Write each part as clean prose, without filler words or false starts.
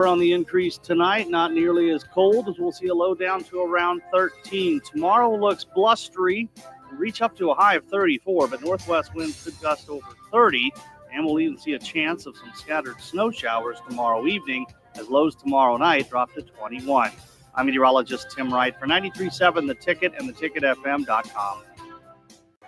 On the increase tonight, not nearly as cold as we'll see a low down to around 13. Tomorrow looks blustery, reach up to a high of 34, but northwest winds could gust over 30, and we'll even see a chance of some scattered snow showers tomorrow evening as lows tomorrow night drop to 21. I'm meteorologist Tim Wright for 93.7 The Ticket and theticketfm.com.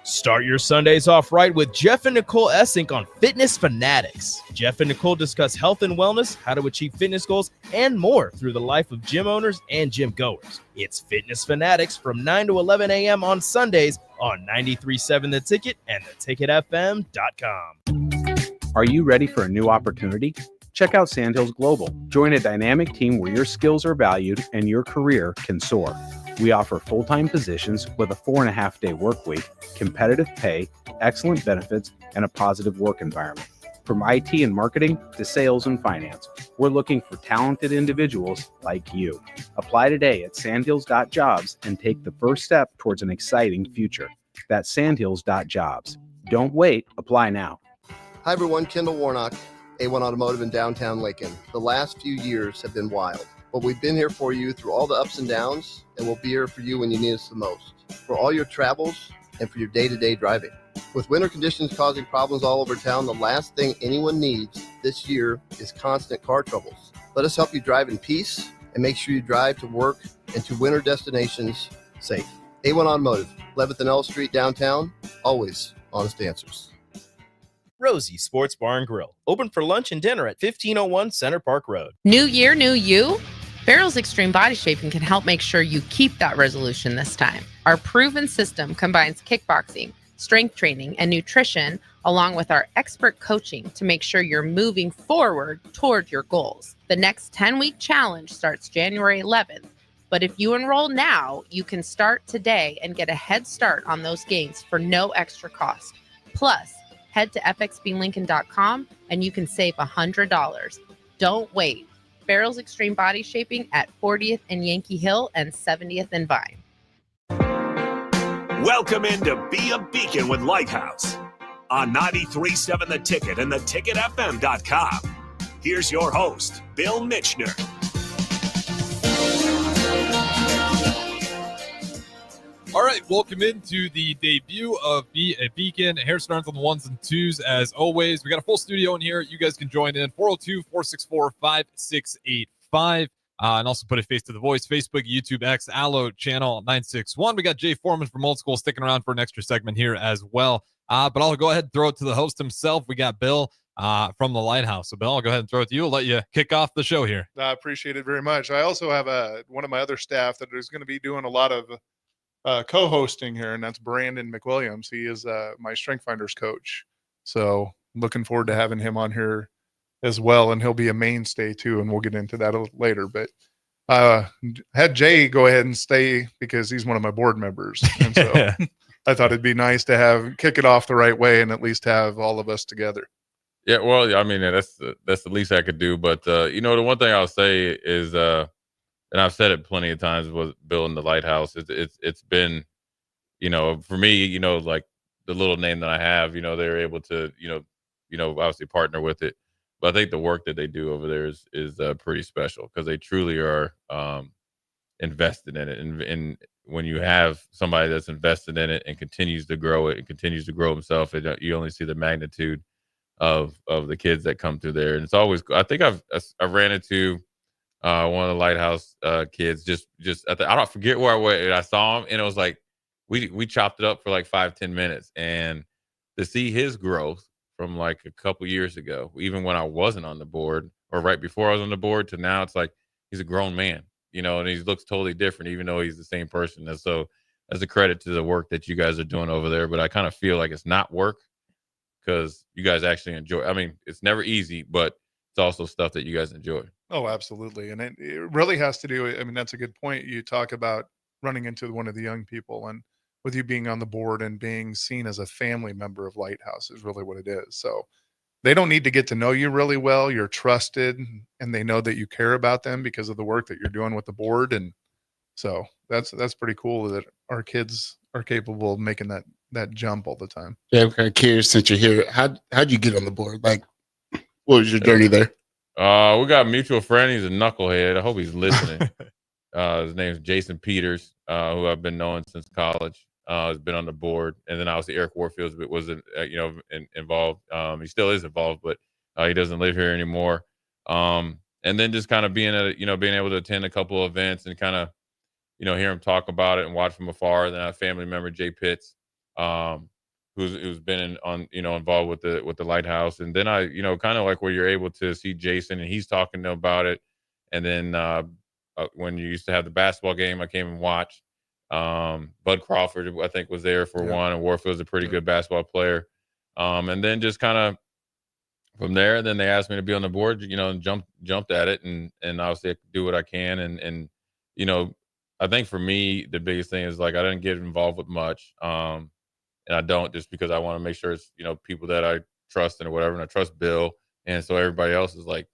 Start your Sundays off right with Jeff and Nicole Essink on Fitness Fanatics. Jeff and Nicole discuss health and wellness, how to achieve fitness goals, and more through the life of gym owners and gym goers. It's Fitness Fanatics from 9 to 11 a.m. on Sundays on 93.7 The Ticket and theticketfm.com. Are you ready for a new opportunity? Check out Sandhills Global. Join a dynamic team where your skills are valued and your career can soar. We offer full-time positions with a 4.5-day work week, competitive pay, excellent benefits, and a positive work environment. From IT and marketing to sales and finance, we're looking for talented individuals like you. Apply today at sandhills.jobs and take the first step towards an exciting future. That's sandhills.jobs. Don't wait. Apply now. Hi, everyone. Kendall Warnock, A1 Automotive in downtown Lincoln. The last few years have been wild, but we've been here for you through all the ups and downs, and we'll be here for you when you need us the most, for all your travels and for your day-to-day driving. With winter conditions causing problems all over town, the last thing anyone needs this year is constant car troubles. Let us help you drive in peace and make sure you drive to work and to winter destinations safe. A1 Automotive, 11th and L Street downtown, always honest answers. Rosie Sports Bar and Grill, open for lunch and dinner at 1501 Center Park Road. New year, new you? Farrell's Extreme Body Shaping can help make sure you keep that resolution this time. Our proven system combines kickboxing, strength training, and nutrition, along with our expert coaching to make sure you're moving forward toward your goals. The next 10-week challenge starts January 11th, but if you enroll now, you can start today and get a head start on those gains for no extra cost. Plus, head to fxblincoln.com and you can save $100. Don't wait. Farrell's Extreme Body Shaping at 40th and Yankee Hill and 70th and Vine. Welcome in to Be a Beacon with Lighthouse on 93.7 The Ticket and theticketfm.com. Here's your host, Bill Mitchner. All right, welcome into the debut of Be a Beacon. Hair starts on the ones and twos as always. We got a full studio in here. You guys can join in 402-464-5685 and also put a face to the voice. Facebook, YouTube, X, Allo channel 961. We got Jay Foreman from Old School sticking around for an extra segment here as well. But I'll go ahead and throw it to the host himself. We got Bill from the Lighthouse. So Bill, I'll go ahead and throw it to you. I'll let you kick off the show here. I appreciate it very much. I also have one of my other staff that is going to be doing a lot of co-hosting here, and that's Brandon McWilliams. He is my Strength Finders coach. So looking forward to having him on here as well, and he'll be a mainstay too, and we'll get into that a little later. But had Jay go ahead and stay because he's one of my board members. And so I thought it'd be nice to kick it off the right way and at least have all of us together. Yeah, well, I mean, that's the least I could do. But, the one thing I'll say is and I've said it plenty of times with building the Lighthouse. It's been, for me, like the little name that I have, they're able to, obviously partner with it. But I think the work that they do over there is pretty special because they truly are invested in it. And when you have somebody that's invested in it and continues to grow it and continues to grow himself, you only see the magnitude of the kids that come through there. And it's always, I think I've ran into one of the Lighthouse kids just I don't forget where I went, and I saw him, and it was like we chopped it up for like 5-10 minutes, and to see his growth from like a couple years ago, even when I wasn't on the board or right before I was on the board to now, it's like he's a grown man, and he looks totally different, even though he's the same person. And so that's a credit to the work that you guys are doing over there. But I kind of feel like it's not work because you guys actually enjoy. I mean, it's never easy, but it's also stuff that you guys enjoy. Oh, absolutely. And it really has to do, I mean, that's a good point. You talk about running into one of the young people, and with you being on the board and being seen as a family member of Lighthouse is really what it is. So they don't need to get to know you really well. You're trusted, and they know that you care about them because of the work that you're doing with the board. And so that's pretty cool that our kids are capable of making that jump all the time. Yeah, I'm kind of curious since you're here. How'd you get on the board? Like, what was your journey there? We got a mutual friend. He's a knucklehead. I hope he's listening. His name's Jason Peters, who I've been knowing since college. Has been on the board, and then obviously Eric Warfield was involved. He still is involved, but he doesn't live here anymore. And then just kind of being able to attend a couple of events and kind of hear him talk about it and watch from afar. Then a family member, Jay Pitts, who's been involved with the Lighthouse. And then I kind of like where you're able to see Jason and he's talking about it. And then when you used to have the basketball game, I came and watched. Bud Crawford, I think, was there for one, and Warfield's a pretty good basketball player. And then just kind of from there, then they asked me to be on the board, and jumped at it, and obviously I do what I can, and I think for me the biggest thing is like I didn't get involved with much, and I don't just because I want to make sure it's people that I trust and whatever, and I trust Bill, and so everybody else is like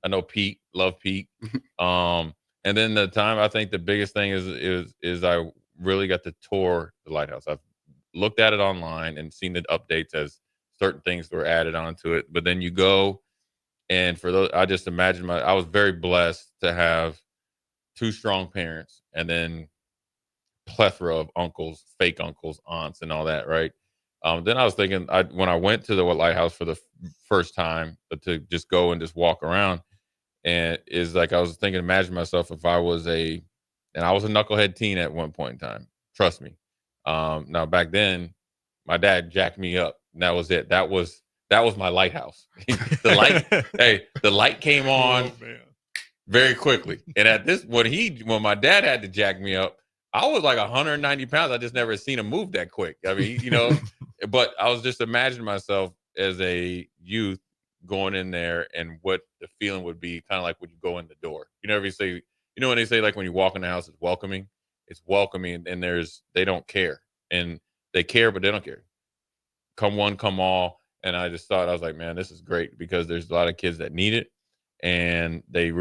I know Pete, love Pete, and then the time I think the biggest thing is I really got to tour the Lighthouse. I've looked at it online and seen the updates as certain things were added onto it. But then you go, and for those, I just imagine I was very blessed to have two strong parents and then plethora of uncles, fake uncles, aunts, and all that, right? Then I was thinking, when I went to the Lighthouse for the first time to just go and just walk around, and is like I was thinking, imagine myself if I was and I was a knucklehead teen at one point in time. Trust me. Now back then, my dad jacked me up. And that was it. That was my lighthouse. The light came on very quickly. And at this, when my dad had to jack me up, I was like 190 pounds. I just never seen him move that quick. I mean, but I was just imagining myself as a youth going in there and what the feeling would be kind of like when you go in the door. When they say like when you walk in the house, it's welcoming and they don't care, and they care, but they don't care. Come one, come all. And I just thought, I was like, man, this is great because there's a lot of kids that need it, and they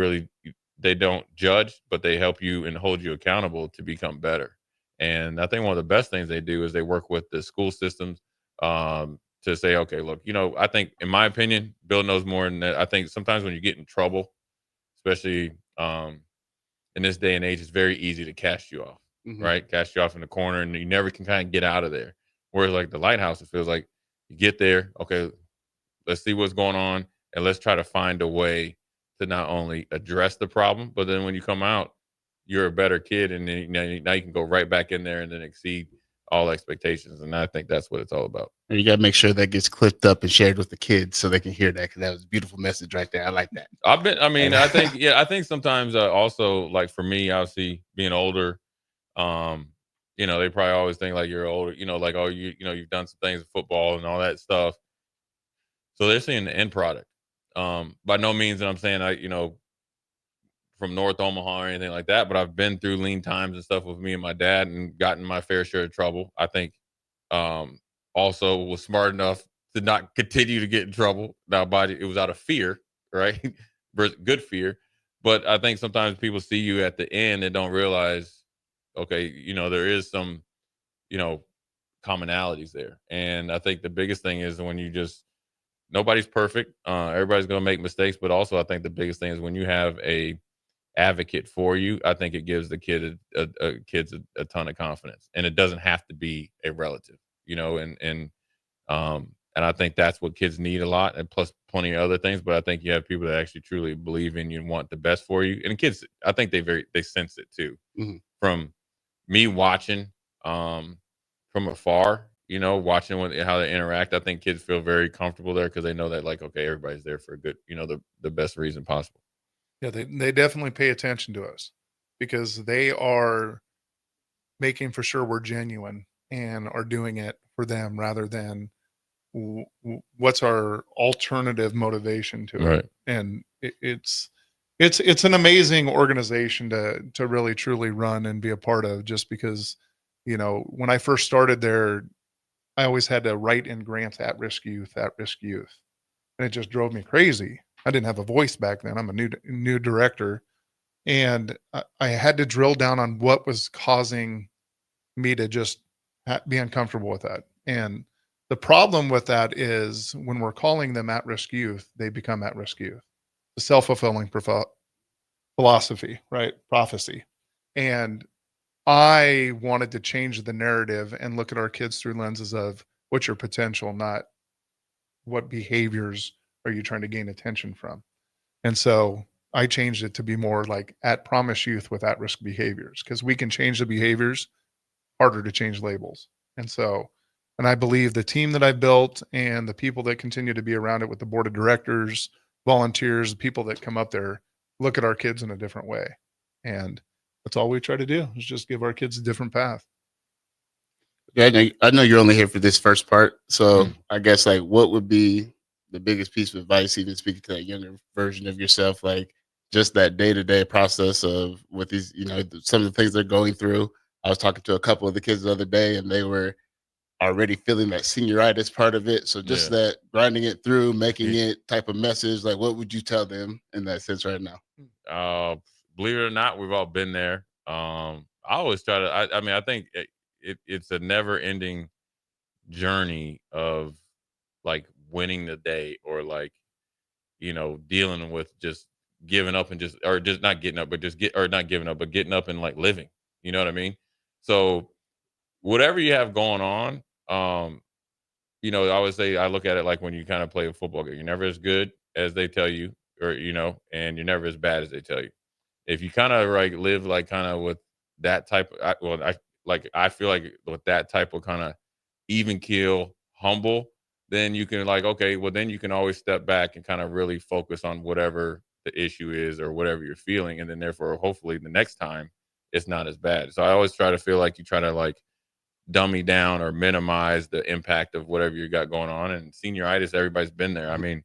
don't judge, but they help you and hold you accountable to become better. And I think one of the best things they do is they work with the school systems to say, okay, look, I think in my opinion, Bill knows more than that. I think sometimes when you get in trouble, especially in this day and age, it's very easy to cast you off, right? Cast you off in the corner, and you never can kind of get out of there. Whereas like the Lighthouse, it feels like you get there, okay, let's see what's going on, and let's try to find a way to not only address the problem, but then when you come out, you're a better kid, and then now you can go right back in there and then exceed all expectations. And I think that's what it's all about. And you got to make sure that gets clipped up and shared with the kids so they can hear that, because that was a beautiful message right there. I like that. I think sometimes also like for me, obviously being older, they probably always think like you're older, like, oh, you've done some things in football and all that stuff. So they're seeing the end product. By no means that I'm saying from North Omaha or anything like that, but I've been through lean times and stuff with me and my dad and gotten my fair share of trouble. I think also was smart enough to not continue to get in trouble. Now, it was out of fear, right? Good fear. But I think sometimes people see you at the end and don't realize, okay, there is some, commonalities there. And I think the biggest thing is when nobody's perfect. Everybody's going to make mistakes. But also I think the biggest thing is when you have a advocate for you, I think it gives the kids a ton of confidence, and it doesn't have to be a relative, and I think that's what kids need a lot, and plus plenty of other things. But I think you have people that actually truly believe in you and want the best for you, and kids, I think they sense it too. From me watching from afar, watching how they interact, I think kids feel very comfortable there because they know that like, okay, everybody's there for a good, the best reason possible. Yeah, they definitely pay attention to us because they are making for sure we're genuine and are doing it for them rather than what's our alternative motivation to it. And it's an amazing organization to really truly run and be a part of, just because, when I first started there, I always had to write in grants, at-risk youth. And it just drove me crazy. I didn't have a voice back then. I'm a new director, and I had to drill down on what was causing me to just be uncomfortable with that. And the problem with that is when we're calling them at-risk youth, they become at-risk youth. the self-fulfilling philosophy, right? Prophecy. And I wanted to change the narrative and look at our kids through lenses of what's your potential, not what behaviors are you trying to gain attention from. And so I changed it to be more like at promise youth with at-risk behaviors, because we can change the behaviors, harder to change labels. And I believe the team that I built and the people that continue to be around it with the board of directors, volunteers, the people that come up there, look at our kids in a different way. And that's all we try to do, is just give our kids a different path. Yeah, I know you're only here for this first part. So I guess like what would be the biggest piece of advice, even speaking to that younger version of yourself, like just that day-to-day process of with these, some of the things they're going through. I was talking to a couple of the kids the other day and they were already feeling that senioritis part of it. So just that grinding it through, making it type of message, like what would you tell them in that sense right now? Believe it or not, we've all been there. I always try to, I think it's a never ending journey of like winning the day, or like, dealing with just giving up and just not getting up, but not giving up, but getting up and like living, you know what I mean? So whatever you have going on, I always say, I look at it like when you kind of play a football game, you're never as good as they tell you, or, and you're never as bad as they tell you. If you kind of like live like kind of with that type of, I feel like with that type of kind of even keel, humble, then you can like, okay, well then you can always step back and kind of really focus on whatever the issue is or whatever you're feeling. And then therefore, hopefully the next time it's not as bad. So I always try to feel like you try to like dummy down or minimize the impact of whatever you got going on. And senioritis, everybody's been there. I mean,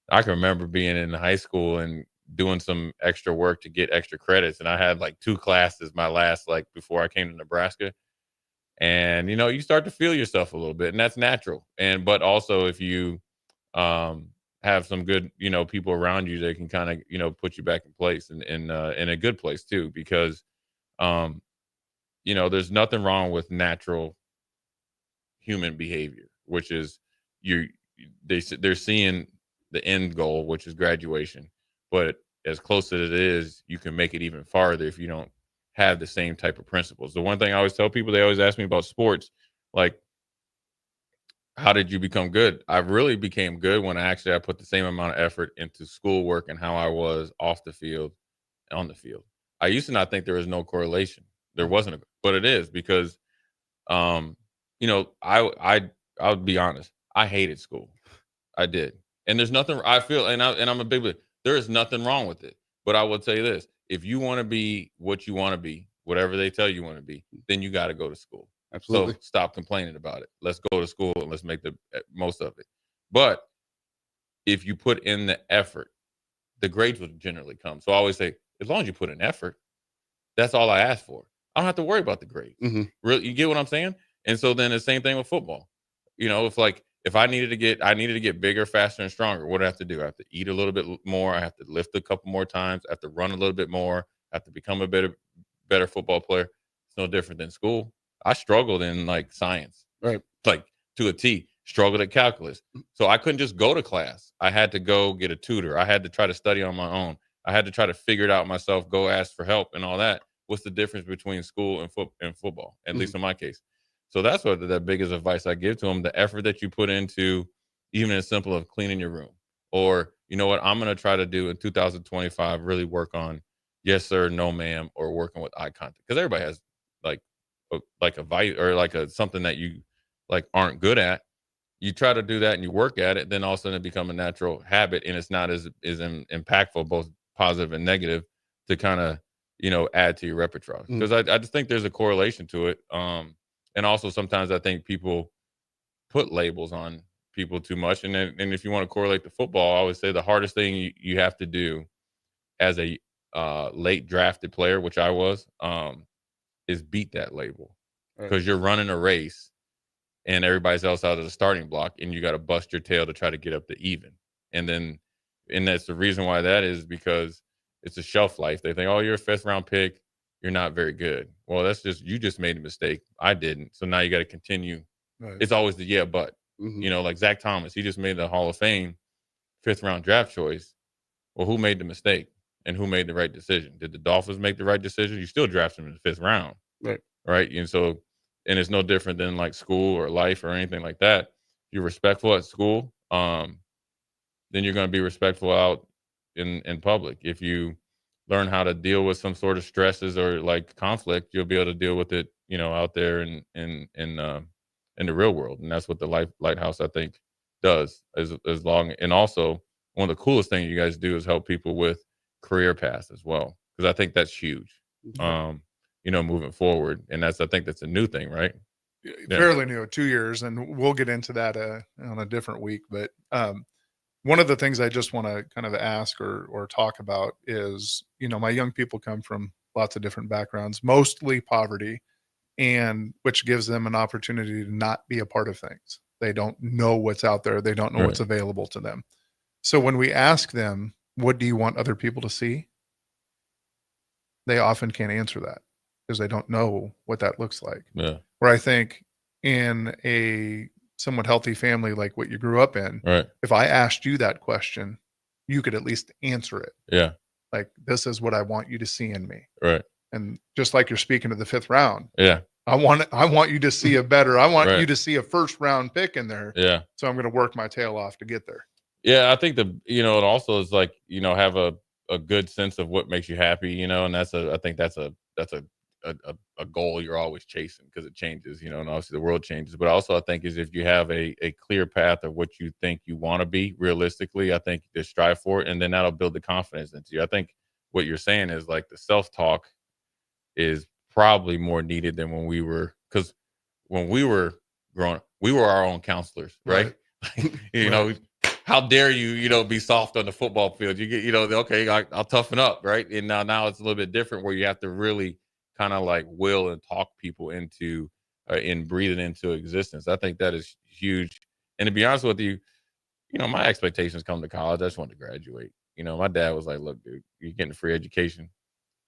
I can remember being in high school and doing some extra work to get extra credits. And I had like 2 classes my last, like before I came to Nebraska. And, you start to feel yourself a little bit, and that's natural. But also if you have some good, people around you that can kind of, put you back in place and in a good place too, because, there's nothing wrong with natural human behavior, which is they're seeing the end goal, which is graduation. But as close as it is, you can make it even farther if you don't have the same type of principles. The one thing I always tell people, they always ask me about sports, like, how did you become good? I really became good when I put the same amount of effort into schoolwork and how I was off the field, on the field. I used to not think there was no correlation. There wasn't, but it is, because, I'll be honest. I hated school. I did. And there's nothing I feel, and I'm a big believer, there is nothing wrong with it. But I will tell you this, if you want to be what you want to be, whatever they tell you want to be, then you got to go to school. Absolutely. So stop complaining about it. Let's go to school and let's make the most of it. But if you put in the effort, the grades will generally come. So I always say, as long as you put in effort, that's all I ask for. I don't have to worry about the grades. Really, you get what I'm saying? And so then the same thing with football. If I needed to get bigger, faster, and stronger, what do I have to do? I have to eat a little bit more. I have to lift a couple more times. I have to run a little bit more. I have to become a better football player. It's no different than school. I struggled in like science, right? Like to a T. Struggled at calculus. So I couldn't just go to class. I had to go get a tutor. I had to try to study on my own. I had to try to figure it out myself, go ask for help and all that. What's the difference between school and football, at least in my case? So that's what the biggest advice I give to them, the effort that you put into even as simple as cleaning your room. Or, you know what, I'm going to try to do in 2025, really work on yes, sir, no, ma'am, or working with eye contact. Because everybody has like a vice or like something that you like aren't good at. You try to do that and you work at it, then all of a sudden it becomes a natural habit, and it's not as impactful, both positive and negative, to kind of, add to your repertoire. Because I just think there's a correlation to it. And also sometimes I think people put labels on people too much. And if you want to correlate to football, I always say the hardest thing you have to do as a late drafted player, which I was, is beat that label. Because you're running a race and everybody else out of the starting block, and you got to bust your tail to try to get up to even. And that's the reason why that is, because it's a shelf life. They think, oh, you're a 5th round pick, you're not very good. Well, you just made a mistake. I didn't. So now you got to continue. Right. It's always the but. Like Zach Thomas, he just made the Hall of Fame 5th round draft choice. Well, who made the mistake and who made the right decision? Did the Dolphins make the right decision? You still draft them in the 5th round. Right. And so, and it's no different than like school or life or anything like that. If you're respectful at school, then you're going to be respectful out in public. If you learn how to deal with some sort of stresses or like conflict, you'll be able to deal with it, out there in the real world. And that's what the Lighthouse, I think, does as long. And also, one of the coolest things you guys do is help people with career paths as well, because I think that's huge. Moving forward, and I think that's a new thing, right? Fairly new, 2 years, and we'll get into that on a different week. But one of the things I just want to kind of ask or talk about is, my young people come from lots of different backgrounds, mostly poverty, and which gives them an opportunity to not be a part of things. They don't know what's out there. They don't know what's available to them. So when we ask them, what do you want other people to see? They often can't answer that, because they don't know what that looks like. Yeah. Where I think in a somewhat healthy family like what you grew up in, if I asked you that question, you could at least answer it. Yeah. Like, this is what I want you to see in me. Right. And just like you're speaking to the 5th round. Yeah. I want you to see I want you to see a 1st round pick in there. Yeah. So I'm going to work my tail off to get there. Yeah. I think it also is like, have a good sense of what makes you happy, and I think that's a goal you're always chasing, because it changes, and obviously the world changes. But also I think is if you have a clear path of what you think you want to be realistically, I think you just strive for it, and then that'll build the confidence into you. I think what you're saying is like the self-talk is probably more needed than because when we were growing up, we were our own counselors, right? How dare you, be soft on the football field? You get, okay, I'll toughen up, right? And now it's a little bit different, where you have to really kind of like will and talk people into and breathe it into existence. I think that is huge. And to be honest with you, my expectations come to college, I just wanted to graduate. My dad was like, look, dude, you're getting a free education.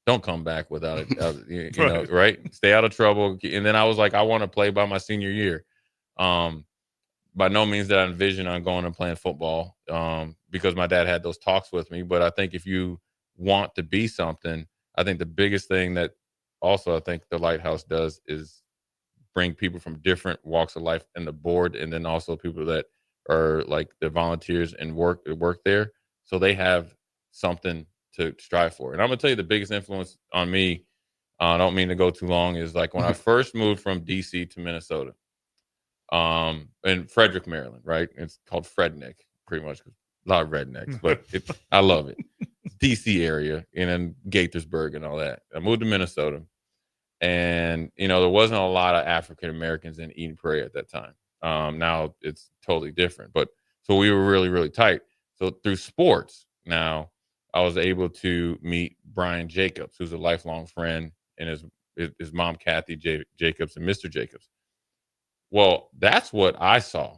Don't come back without it, right? Stay out of trouble. And then I was like, I want to play by my senior year. By no means that I envision on going and playing football, because my dad had those talks with me. But I think if you want to be something, I think the biggest thing that also I think the Lighthouse does is bring people from different walks of life in the board, and then also people that are like the volunteers and work there, so they have something to strive for. And I'm gonna tell you the biggest influence on me, I don't mean to go too long, is like when I first moved from DC to Minnesota, in Frederick, Maryland, right? It's called Frednick, pretty much. A lot of rednecks, but I love it. It's DC area, and then Gaithersburg and all that. I moved to Minnesota, and there wasn't a lot of African Americans in Eden Prairie at that time. Now it's totally different, but so we were really, really tight. So through sports, now I was able to meet Brian Jacobs, who's a lifelong friend, and his mom, Kathy Jacobs, and Mr. Jacobs. Well, that's what I saw,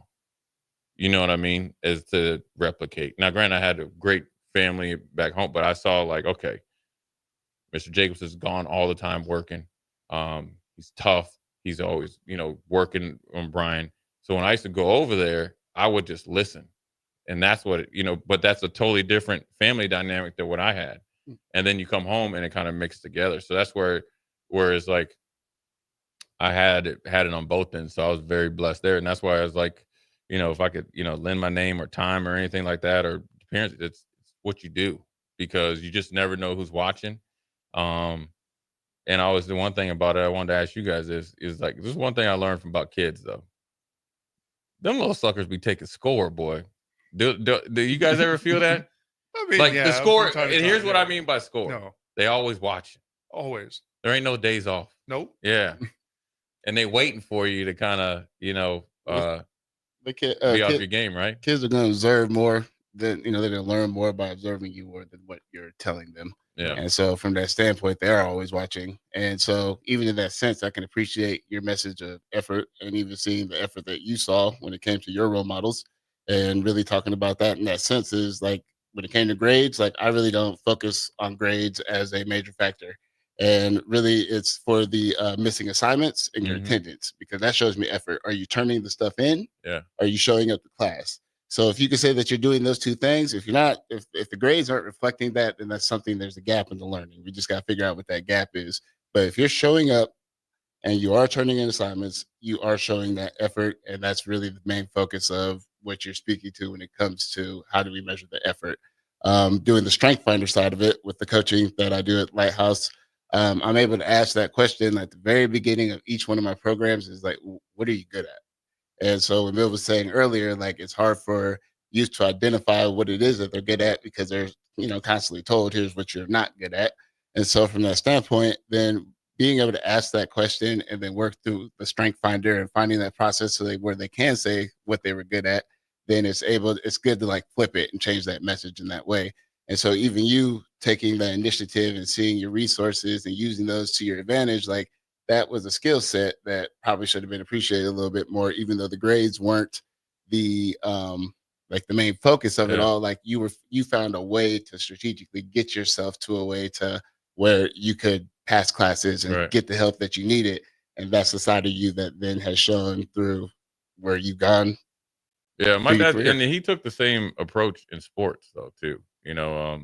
you know what I mean, is to replicate. Now, granted, I had a great family back home, but I saw like, okay, Mr. Jacobs is gone all the time working. He's tough. He's always, working on Brian. So when I used to go over there, I would just listen. And that's what, but that's a totally different family dynamic than what I had. And then you come home and it kind of mixed together. So that's where it's like, I had it on both ends. So I was very blessed there. And that's why I was like, if I could, lend my name or time or anything like that, or parents, it's what you do, because you just never know who's watching. And always the one thing about it I wanted to ask you guys is like, this is one thing I learned from about kids though. Them little suckers be taking score, boy. Do you guys ever feel that? I mean, like the score, from time to and here's time, what I mean by score. No. They always watching. Always. There ain't no days off. Nope. Yeah. And they waiting for you to kind of, be off your game, right? Kids are going to observe more than, they're going to learn more by observing you more than what you're telling them. Yeah. And so from that standpoint, they are always watching. And so even in that sense, I can appreciate your message of effort, and even seeing the effort that you saw when it came to your role models, and really talking about that in that sense is like, when it came to grades, like I really don't focus on grades as a major factor. And really it's for the missing assignments and your attendance, because that shows me effort. Are you turning the stuff in? Yeah. Are you showing up to class? So if you can say that you're doing those two things, if you're not, if the grades aren't reflecting that, then that's something, there's a gap in the learning. We just got to figure out what that gap is. But if you're showing up and you are turning in assignments, you are showing that effort. And that's really the main focus of what you're speaking to when it comes to how do we measure the effort. Doing the strength finder side of it with the coaching that I do at Lighthouse, I'm able to ask that question at the very beginning of each one of my programs is like, what are you good at? And so when Bill was saying earlier, like it's hard for youth to identify what it is that they're good at because they're, constantly told, here's what you're not good at. And so from that standpoint, then being able to ask that question and then work through the strength finder and finding that process where they can say what they were good at, then it's good to like flip it and change that message in that way. And so even you taking the initiative and seeing your resources and using those to your advantage, like that was a skill set that probably should have been appreciated a little bit more, even though the grades weren't the like the main focus of it all. Like you found a way to strategically get yourself to a way to where you could pass classes and get the help that you needed. And that's the side of you that then has shown through where you've gone. Yeah, my dad, and he took the same approach in sports though too. I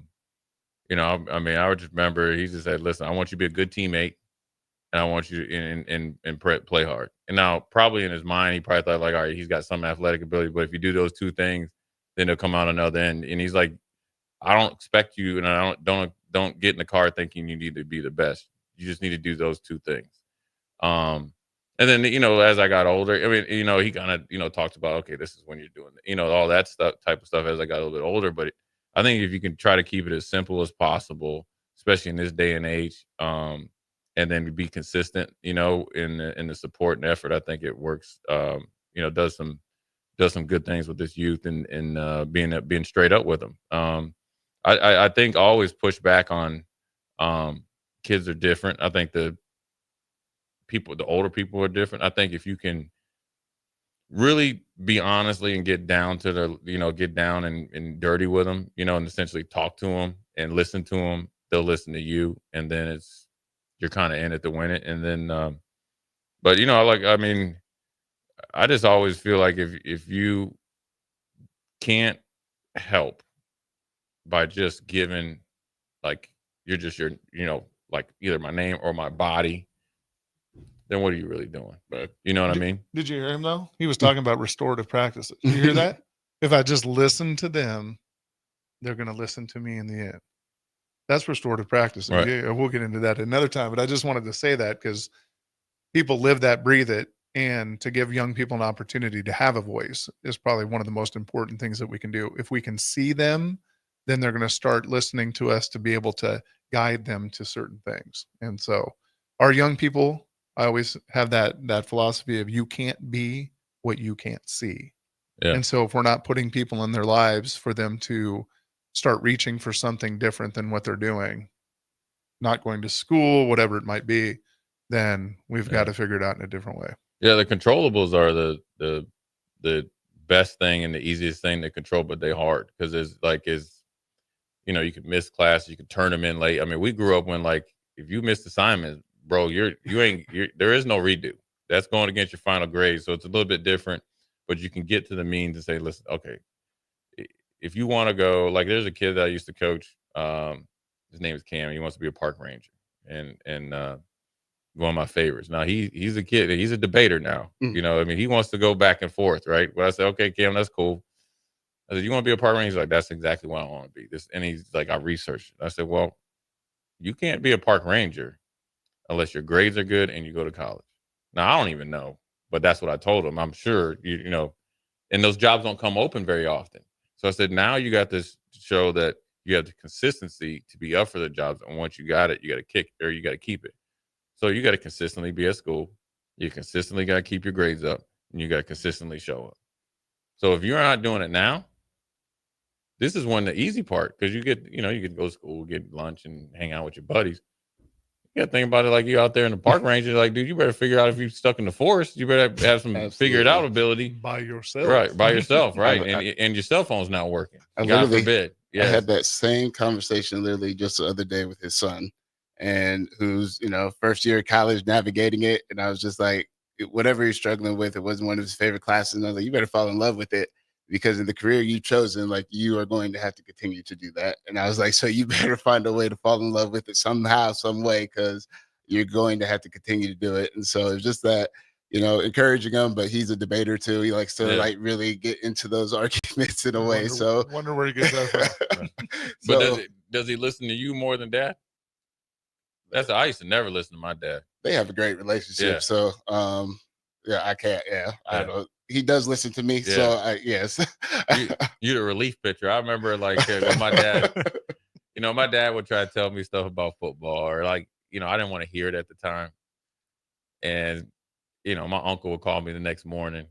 mean, I would just remember he just said, "Listen, I want you to be a good teammate, and I want you to play hard." And now, probably in his mind, he probably thought like, "All right, he's got some athletic ability, but if you do those two things, then they'll come out on the other end." And he's like, "I don't expect you, and I don't get in the car thinking you need to be the best. You just need to do those two things." And then, as I got older, I mean, he kind of, talked about, okay, this is when you're doing, all that stuff, type of stuff as I got a little bit older. But I think if you can try to keep it as simple as possible, especially in this day and age, and then be consistent, in the support and effort, I think it works, does some good things with this youth and being straight up with them. I think always push back on kids are different. I think the older people are different. I think if you can really be honestly and get down to get down and dirty with them, and essentially talk to them and listen to them, they'll listen to you. And then you're kind of in it to win it. And then, but I just always feel like if you can't help by just giving, like, you're just like either my name or my body, then what are you really doing? But you know what I mean? Did you hear him though? He was talking about restorative practices. Did you hear that? If I just listen to them, they're going to listen to me in the end. That's restorative practice. Right. Yeah, we'll get into that another time, but I just wanted to say that because people live that, breathe it. And to give young people an opportunity to have a voice is probably one of the most important things that we can do. If we can see them, then they're going to start listening to us to be able to guide them to certain things. And so our young people, I always have that philosophy of you can't be what you can't see. Yeah. And so if we're not putting people in their lives for them to start reaching for something different than what they're doing, not going to school, whatever it might be, then we've got to figure it out in a different way. Yeah, the controllables are the best thing and the easiest thing to control, but they're hard because you could miss class, you could turn them in late. I mean, we grew up when if you missed assignments, bro, there is no redo. That's going against your final grade. So it's a little bit different, but you can get to the means and say, listen, okay, if you want to go, like there's a kid that I used to coach. His name is Cam. He wants to be a park ranger and one of my favorites. Now he's a kid. He's a debater now. Mm-hmm. He wants to go back and forth. Right. Well, I said, okay, Cam, that's cool. I said, you want to be a park ranger? He's like, that's exactly what I want to be. And he's like, I researched it. I said, well, you can't be a park ranger unless your grades are good and you go to college. Now, I don't even know, but that's what I told him. I'm sure, and those jobs don't come open very often. So I said, now you got this to show that you have the consistency to be up for the jobs. And once you got it, you got to keep it. So you got to consistently be at school. You consistently got to keep your grades up and you got to consistently show up. So if you're not doing it now, this is the easy part because you get, you can go to school, get lunch and hang out with your buddies. You got to think about it like you out there in the park ranger. Like, dude, you better figure out if you're stuck in the forest. You better have some figure it out ability by yourself. Right, by yourself, right? And your cell phone's not working. God forbid. Yes. I had that same conversation literally just the other day with his son, and who's first year of college navigating it. And I was just like, whatever he's struggling with, it wasn't one of his favorite classes. And I was like, you better fall in love with it because in the career you've chosen, like, you are going to have to continue to do that. And I was like, so you better find a way to fall in love with it somehow, some way, because you're going to have to continue to do it. And so it's just that, encouraging him, but he's a debater too. He likes to like really get into those arguments in a way. Wonder where he gets that from. But does he listen to you more than dad? I used to never listen to my dad. They have a great relationship. Yeah. So, I can't. Yeah, I don't know. He does listen to me. Yeah. So, yes. You the relief pitcher. I remember with my dad, my dad would try to tell me stuff about football, or I didn't want to hear it at the time. And, my uncle would call me the next morning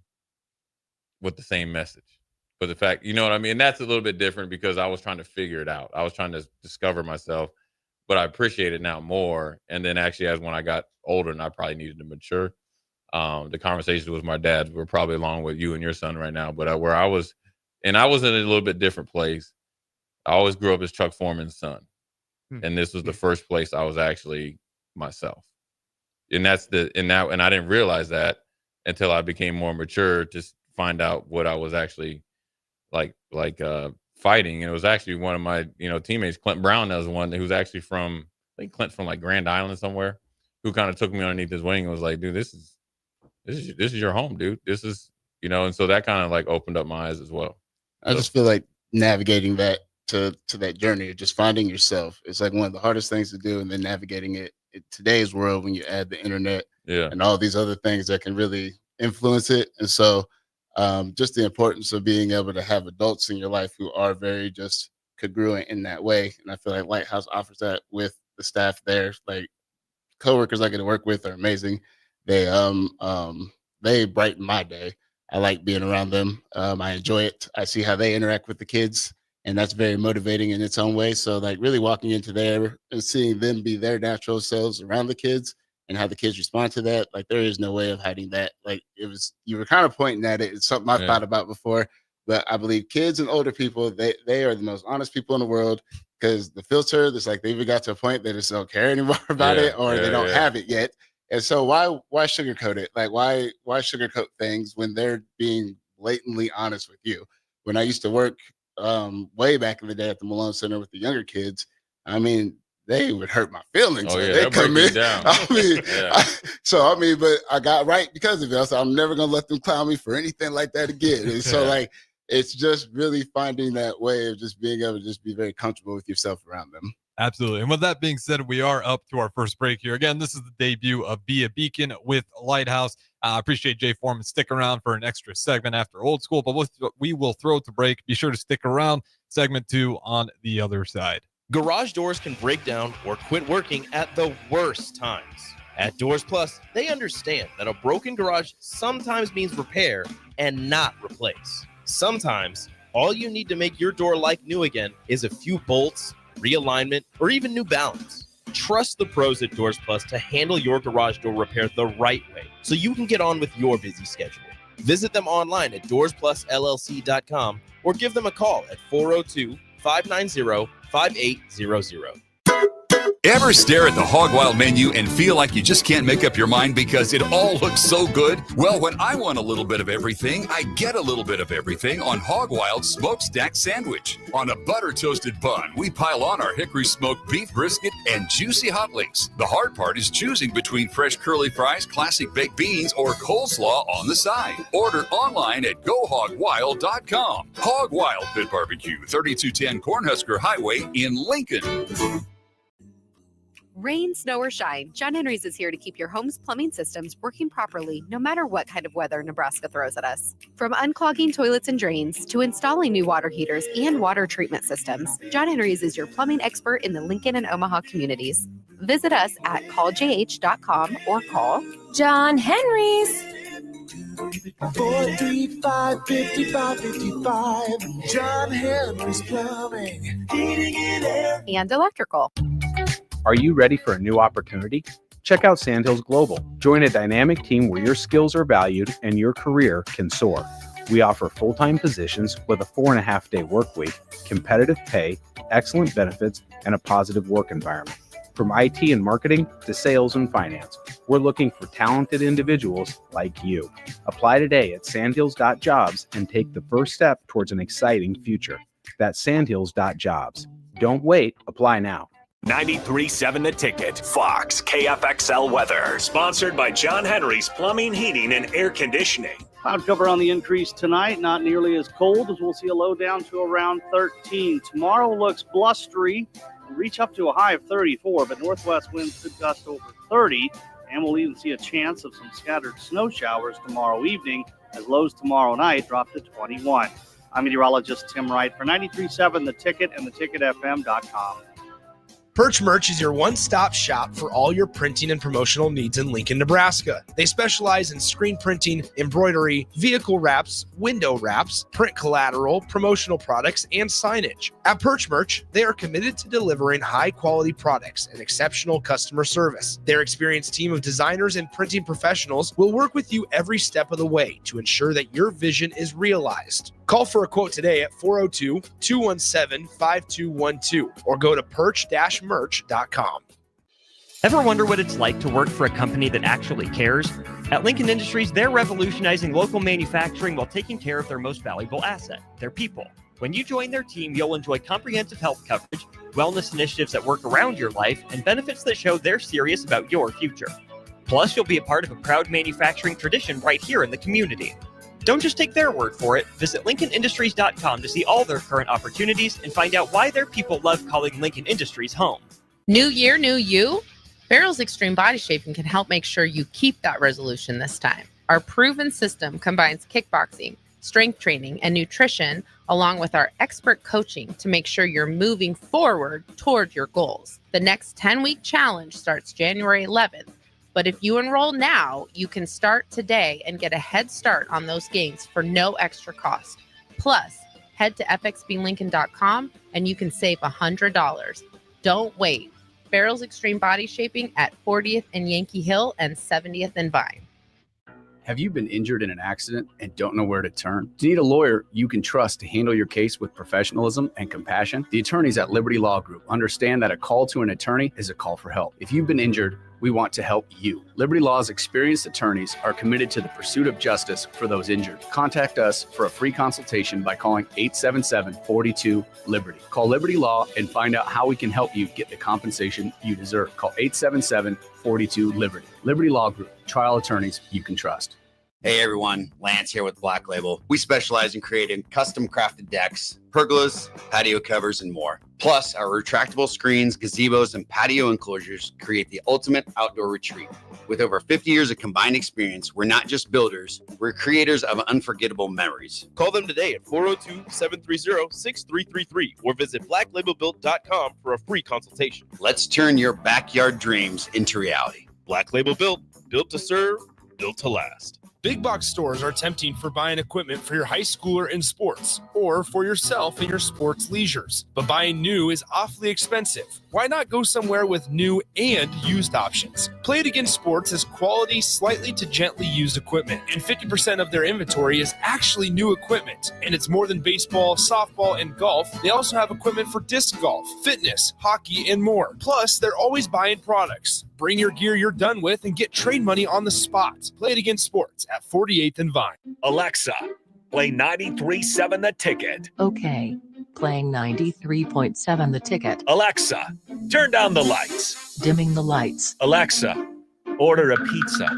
with the same message. But the fact, you know what I mean? That's a little bit different because I was trying to figure it out. I was trying to discover myself. But I appreciate it now more. And then actually, when I got older and I probably needed to mature, the conversations with my dad were probably along with you and your son right now. But I was in a little bit different place. I always grew up as Chuck Foreman's son. And this was the first place I was actually myself. And I didn't realize that until I became more mature to find out what I was actually fighting. And it was actually one of my teammates, Clint Brown, that was one who's actually from like Grand Island somewhere, who kind of took me underneath his wing and was like, dude, this is your home, dude. This is and so that kind of like opened up my eyes as well. I just feel like navigating that to that journey, just finding yourself, it's like one of the hardest things to do, and then navigating it in today's world when you add the internet and all these other things that can really influence it. And so just the importance of being able to have adults in your life who are very just congruent in that way. And I feel like Lighthouse offers that with the staff there. Like, coworkers I get to work with are amazing. They brighten my day. I like being around them. I enjoy it. I see how they interact with the kids, and that's very motivating in its own way. So like really walking into there and seeing them be their natural selves around the kids and how the kids respond to that, like there is no way of hiding that. Like you were kind of pointing at it. It's something I've thought about before, but I believe kids and older people, they are the most honest people in the world, because the filter, it's like they even got to a point that they just don't care anymore about it, or they don't have it yet. And so why sugarcoat it? Like why sugarcoat things when they're being blatantly honest with you? When I used to work way back in the day at the Malone Center with the younger kids, I mean, they would hurt my feelings. Oh, yeah, they come in. Down. I mean, but I got right because of it. So I'm never gonna let them clown me for anything like that again. And so like, it's just really finding that way of just being able to just be very comfortable with yourself around them. Absolutely. And with that being said, we are up to our first break here. Again, this is the debut of Be a Beacon with Lighthouse. I appreciate Jay Foreman. Stick around for an extra segment after Old School, but we will throw it to break. Be sure to stick around. Segment 2 on the other side. Garage doors can break down or quit working at the worst times. At Doors Plus, they understand that a broken garage sometimes means repair and not replace. Sometimes, all you need to make your door like new again is a few bolts, realignment, or even new balance. Trust the pros at Doors Plus to handle your garage door repair the right way so you can get on with your busy schedule. Visit them online at doorsplusllc.com or give them a call at 402-590-5800. Ever stare at the Hog Wild menu and feel like you just can't make up your mind because it all looks so good? Well, when I want a little bit of everything, I get a little bit of everything on Hog Wild's Smokestack Sandwich. On a butter-toasted bun, we pile on our hickory smoked beef brisket and juicy hot links. The hard part is choosing between fresh curly fries, classic baked beans, or coleslaw on the side. Order online at GoHogWild.com. Hog Wild Pit Barbecue, 3210 Cornhusker Highway in Lincoln. Rain, snow, or shine, John Henry's is here to keep your home's plumbing systems working properly no matter what kind of weather Nebraska throws at us. From unclogging toilets and drains to installing new water heaters and water treatment systems, John Henry's is your plumbing expert in the Lincoln and Omaha communities. Visit us at calljh.com or call John Henry's. 435-5555. John Henry's Plumbing, Heating and Air, and Electrical. Are you ready for a new opportunity? Check out Sandhills Global. Join a dynamic team where your skills are valued and your career can soar. We offer full-time positions with a 4.5-day work week, competitive pay, excellent benefits, and a positive work environment. From IT and marketing to sales and finance, We're looking for talented individuals like you. Apply today at sandhills.jobs and take the first step towards an exciting future. That's sandhills.jobs. Don't wait. Apply now. 93.7 The Ticket, Fox, KFXL weather. Sponsored by John Henry's Plumbing, Heating, and Air Conditioning. Cloud cover on the increase tonight, not nearly as cold as we'll see a low down to around 13. Tomorrow looks blustery, reach up to a high of 34, but northwest winds could gust over 30, and we'll even see a chance of some scattered snow showers tomorrow evening as lows tomorrow night drop to 21. I'm meteorologist Tim Wright for 93.7 The Ticket and theticketfm.com. Perch Merch is your one-stop shop for all your printing and promotional needs in Lincoln, Nebraska. They specialize in screen printing, embroidery, vehicle wraps, window wraps, print collateral, promotional products, and signage. At Perch Merch, they are committed to delivering high-quality products and exceptional customer service. Their experienced team of designers and printing professionals will work with you every step of the way to ensure that your vision is realized. Call for a quote today at 402-217-5212 or go to perch-merch.com. Ever wonder what it's like to work for a company that actually cares? At Lincoln Industries, they're revolutionizing local manufacturing while taking care of their most valuable asset, their people. When you join their team, you'll enjoy comprehensive health coverage, wellness initiatives that work around your life, and benefits that show they're serious about your future. Plus, you'll be a part of a proud manufacturing tradition right here in the community. Don't just take their word for it. Visit LincolnIndustries.com to see all their current opportunities and find out why their people love calling Lincoln Industries home. New year, new you? Farrell's Extreme Body Shaping can help make sure you keep that resolution this time. Our proven system combines kickboxing, strength training, and nutrition, along with our expert coaching to make sure you're moving forward toward your goals. The next 10-week challenge starts January 11th. But if you enroll now, you can start today and get a head start on those gains for no extra cost. Plus, head to fxblincoln.com and you can save $100. Don't wait. Farrell's Extreme Body Shaping at 40th and Yankee Hill and 70th and Vine. Have you been injured in an accident and don't know where to turn? Do you need a lawyer you can trust to handle your case with professionalism and compassion? The attorneys at Liberty Law Group understand that a call to an attorney is a call for help. If you've been injured, we want to help you. Liberty Law's experienced attorneys are committed to the pursuit of justice for those injured. Contact us for a free consultation by calling 877-42-LIBERTY. Call Liberty Law and find out how we can help you get the compensation you deserve. Call 877-42-LIBERTY. Liberty Law Group, trial attorneys you can trust. Hey everyone, Lance here with Black Label. We specialize in creating custom crafted decks, pergolas, patio covers, and more. Plus, our retractable screens, gazebos, and patio enclosures create the ultimate outdoor retreat. With over 50 years of combined experience, we're not just builders, we're creators of unforgettable memories. Call them today at 402-730-6333 or visit blacklabelbuilt.com for a free consultation. Let's turn your backyard dreams into reality. Black Label Built, built to serve, built to last. Big box stores are tempting for buying equipment for your high schooler in sports or for yourself in your sports leisures. But buying new is awfully expensive. Why not go somewhere with new and used options? Play It Again Sports has quality, slightly to gently used equipment, and 50% of their inventory is actually new equipment. And it's more than baseball, softball, and golf. They also have equipment for disc golf, fitness, hockey, and more. Plus, they're always buying products. Bring your gear you're done with and get trade money on the spot. Play It Again Sports at 48th and Vine. Alexa, play 93.7 The Ticket. Okay, playing 93.7 The Ticket. Alexa, turn down the lights. Dimming the lights. Alexa, order a pizza,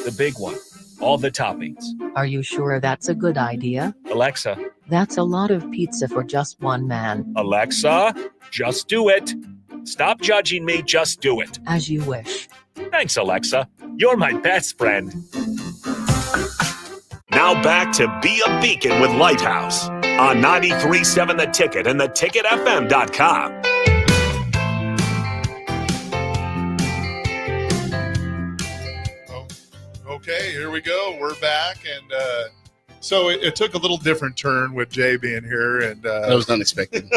the big one, all the toppings. Are you sure that's a good idea? Alexa. That's a lot of pizza for just one man. Alexa, just do it. Stop judging me, just do it. As you wish. Thanks, Alexa. You're my best friend. Now back to Be a Beacon with Lighthouse on 93.7 The Ticket and theticketfm.com. Okay, here we go. We're back, and so it took a little different turn with Jay being here, and that was unexpected.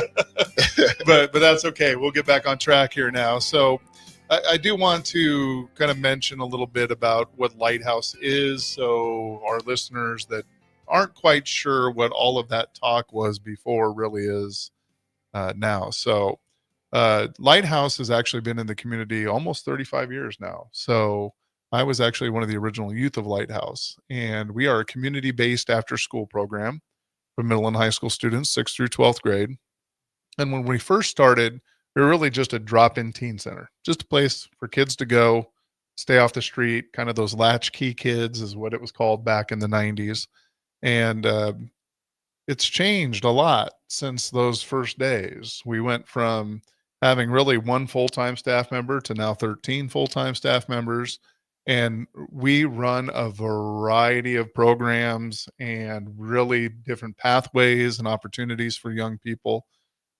but that's okay. We'll get back on track here now. So I do want to kind of mention a little bit about what Lighthouse is, so our listeners that aren't quite sure what all of that talk was before really is now. So Lighthouse has actually been in the community almost 35 years now. So I was actually one of the original youth of Lighthouse, and we are a community-based after-school program for middle and high school students, 6th through 12th grade. And when we first started, we were really just a drop-in teen center, just a place for kids to go, stay off the street, kind of those latchkey kids is what it was called back in the 90s. And it's changed a lot since those first days. We went from having really one full-time staff member to now 13 full-time staff members. And we run a variety of programs and really different pathways and opportunities for young people.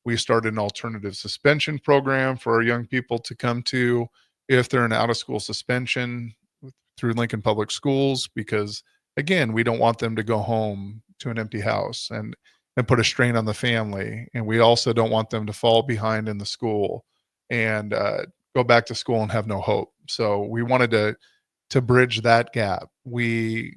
We started an alternative suspension program for our young people to come to if they're in out-of-school suspension through Lincoln Public Schools, because, again, we don't want them to go home to an empty house and put a strain on the family. And we also don't want them to fall behind in the school and go back to school and have no hope. So we wanted to bridge that gap. We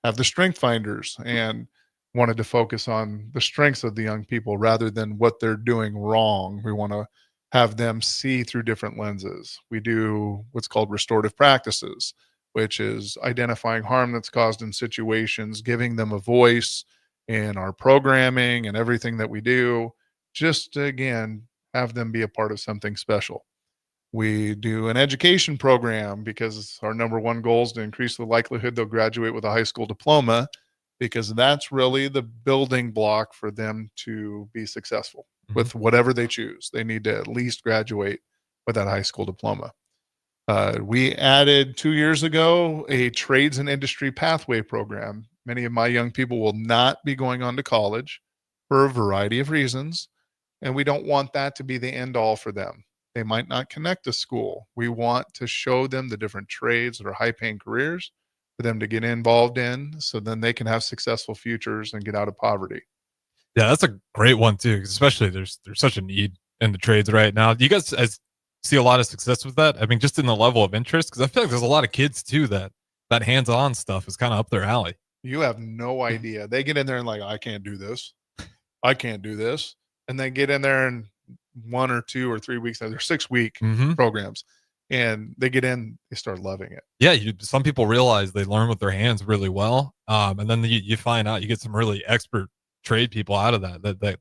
have the strength finders and wanted to focus on the strengths of the young people rather than what they're doing wrong. We want to have them see through different lenses. We do what's called restorative practices, which is identifying harm that's caused in situations, giving them a voice in our programming and everything that we do, just to, again, have them be a part of something special. We do an education program because our number one goal is to increase the likelihood they'll graduate with a high school diploma, because that's really the building block for them to be successful with whatever they choose. They need to at least graduate with that high school diploma. We added 2 years ago a trades and industry pathway program. Many of my young people will not be going on to college for a variety of reasons, and we don't want that to be the end all for them. They might not connect to school. We want to show them the different trades that are high paying careers for them to get involved in, so then they can have successful futures and get out of poverty. Yeah, that's a great one too, 'cause especially there's such a need in the trades right now. Do you guys see a lot of success with that? I mean, just in the level of interest, because I feel like there's a lot of kids too that hands-on stuff is kind of up their alley. You have no idea. They get in there and like, I can't do this. I can't do this. And they get in there and 1 or 2 or 3 weeks, they're 6-week programs, and they get in, they start loving it. Yeah, some people realize they learn with their hands really well, and then you find out you get some really expert trade people out of that.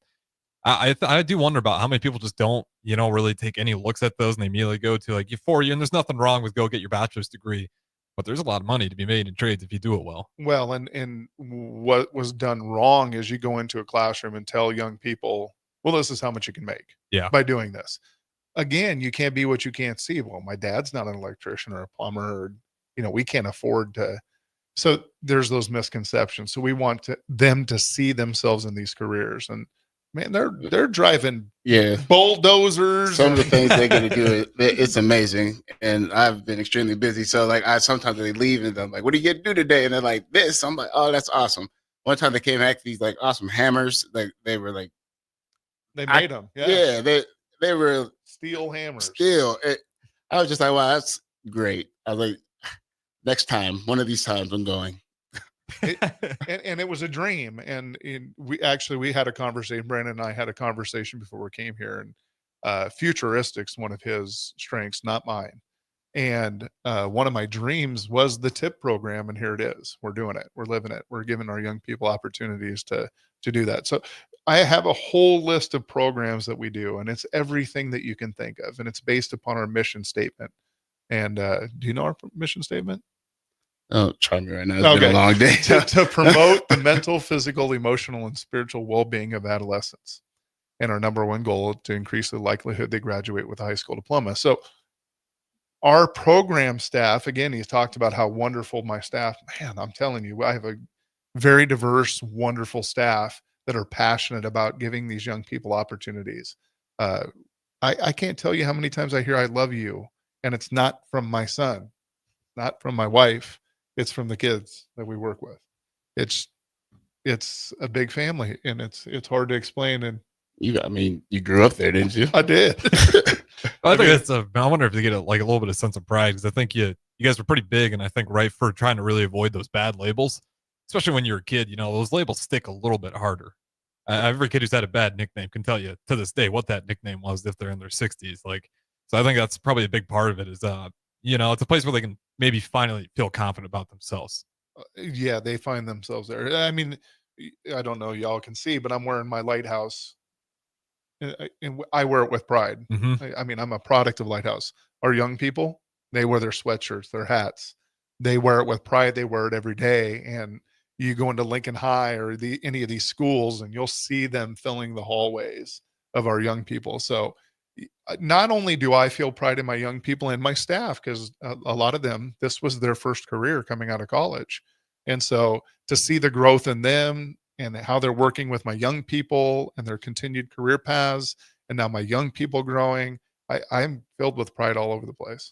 I do wonder about how many people just don't, really take any looks at those, and they immediately go to like Euphoria. And there's nothing wrong with go get your bachelor's degree, but there's a lot of money to be made in trades if you do it well. Well, and what was done wrong is you go into a classroom and tell young people, well, this is how much you can make by doing this. Again, you can't be what you can't see. Well, my dad's not an electrician or a plumber, or, we can't afford to. So there's those misconceptions. So we want them to see themselves in these careers. And man, they're driving bulldozers. Some of the things they're going to do, it's amazing. And I've been extremely busy. So like sometimes they leave and I'm like, what are you going to do today? And they're like this. I'm like, oh, that's awesome. One time they came back with these like awesome hammers. Like they were like, they made them. Yeah. They were steel hammers. I was just like, wow, that's great. I was like, next time, one of these times I'm going. And it was a dream. And we had a conversation. Brandon and I had a conversation before we came here, and futuristics, one of his strengths, not mine. And one of my dreams was the TIP program. And here it is. We're doing it. We're living it. We're giving our young people opportunities to do that. So I have a whole list of programs that we do, and it's everything that you can think of. And it's based upon our mission statement. And do you know our mission statement? Oh, try me right now. It's been a long day. to promote the mental, physical, emotional, and spiritual well-being of adolescents. And our number one goal to increase the likelihood they graduate with a high school diploma. So our program staff, again, he's talked about how wonderful my staff, man, I'm telling you, I have a very diverse, wonderful staff that are passionate about giving these young people opportunities. I can't tell you how many times I hear, I love you. And it's not from my son, not from my wife. It's from the kids that we work with. It's a big family, and it's hard to explain. And you grew up there, didn't you? I did. I think I wonder if they get a little bit of sense of pride, because I think you guys were pretty big, and I think right for trying to really avoid those bad labels, especially when you're a kid. Those labels stick a little bit harder. Every kid who's had a bad nickname can tell you to this day what that nickname was if they're in their 60s. So I think that's probably a big part of it is it's a place where they can maybe finally feel confident about themselves. Yeah, they find themselves there. I mean, I don't know, y'all can see, but I'm wearing my Lighthouse, and I wear it with pride. I mean, I'm a product of Lighthouse. Our young people, they wear their sweatshirts, their hats. They wear it with pride. They wear it every day. And you go into Lincoln High or any of these schools, and you'll see them filling the hallways of our young people. So not only do I feel pride in my young people and my staff, because a lot of them, this was their first career coming out of college. And so to see the growth in them and how they're working with my young people and their continued career paths, and now my young people growing, I'm filled with pride all over the place.